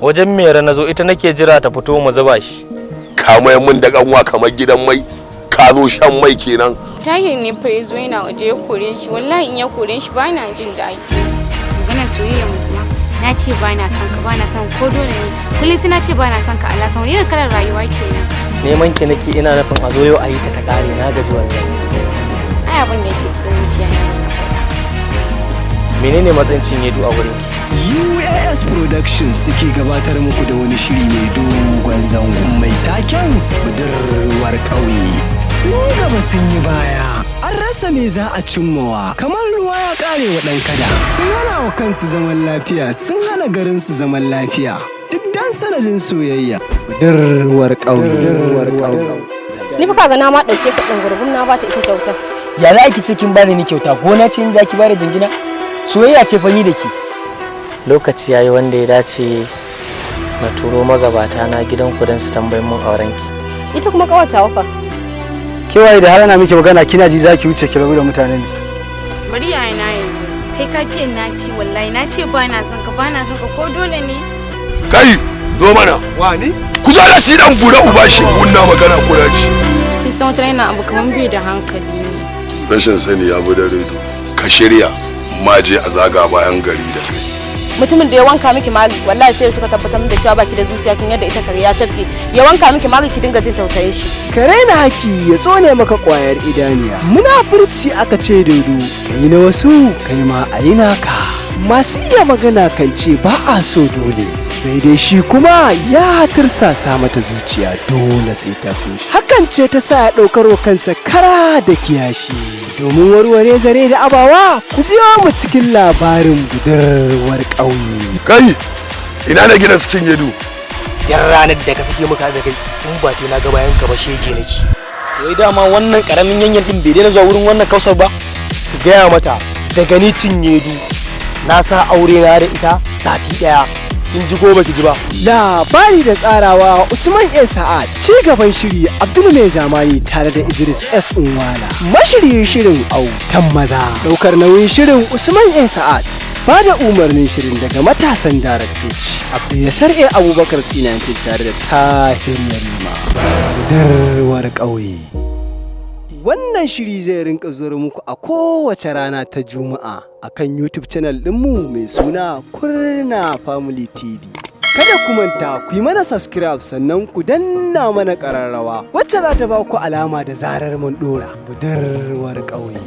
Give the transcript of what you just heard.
Wajen mera na zo ita nake jira ta fito mu zuba shi. Ka mai mun da kanwa kamar gidan mai, ka zo shan mai kenan. Tahir ne fa yazo yana waje ya kore shi, wallahi in ya kore shi ba na jin daɗi. Magana soyayya mu kuma na ce ba na son ka, ba na son ko dole ne. Kullum sai na ce ba na son ka, Allah san wani kalar rayuwa kenan. Neman ki nake ina nufin a zo yau a yi ta kare na gaji wallahi. Ai abin da yake cikin zuciya na faɗa. Menene matsayin Cinyedu a wurin ki? UAS Productions suke gabatar muku da wani shiri mai dogon zango mai taken budurwar ƙauye. Sun yi gaba sun yi baya, an rasa me za a cimmawa, kamar ruwa ya ƙare wa ɗan kada. Sun hana wa kansu zaman lafiya, sun hana garinsu zaman lafiya. Duk dan sanadin soyayya. Budurwar ƙauye. Ni fa kaga na ma ɗauke ka ɗan gurbin na ba ta ita kyauta. Ya za ki ce kin bani ni kyauta, gona ce in za ki bada jingina? Soyayya ce fa ni da ki. Lokaci yayi wanda ya dace na turo magabata na gidanku don su tambayi mun aurenki. Ita kuma kawata wafa. Kewaye da har ana miki magana kina ji za ki wuce ki rabu da mutane ne. Bari yayi na yanzu. Kai kafiyan na ci wallahi na ce ba na son ka, ba na son ka ko dole ne. Kai, zo mana. Wani? Ku zo da shi dan gura uba shi gunna magana ko daji. Kin san wata yana abu kaman bai da hankali ne. Rashin sani ya bi da redo. Ka shirya maje a zaga bayan gari da kai. Mutumin da ya wanka miki mari wallahi sai kuka tabbatar da cewa baki da zuciya kin yadda ita kare ya tafke. Ya wanka miki mari ki dinga jin tausayin shi. Kare na haki ya tsone maka ƙwayar idaniya. Munafurci aka ce dodo, kai na wasu kai ma a yi naka. Masu iya magana kan ce ba a so dole, sai dai shi kuma ya tursasa mata zuciya dole sai ta so shi. Hakan ce ta sa ya ɗaukar wa kansa kara da kiyashi. Domin warware zare da abawa, ku biyo mu cikin labarin budurwar ƙauye. Kai, ina da gidan su Cinyedu. Yan ranar da ka sake muka da kai, in ba sai na ga bayan ka ba shege nake. Wai dama wannan karamin yanyan din bai daina zuwa wurin wannan kausar ba? Ki gaya mata daga ni Cinyedu na sa aure na da ita sati daya. In ji ko baki ji ba. Labari da tsarawa Usman A Sa'ad, ci gaban shiri Abdul Mai Zamani tare da Idris S Unwala. Mashiryin shirin Autan Maza. Daukar nauyin shirin Usman A Sa'ad. Ba da umarnin shirin daga matasan daraktoci Abdulsar A Abubakar Sinantin tare da Tahir Yarima. Budurwar ƙauye. Wannan shiri zai rinka zuwa muku a kowace rana ta Juma'a akan YouTube channel ɗinmu mai suna Kurna Family TV. Kada ku manta ku yi mana subscribe sannan ku danna mana ƙararrawa wacce za ta ba ku alama da zarar mun ɗora. Budurwar ƙauye.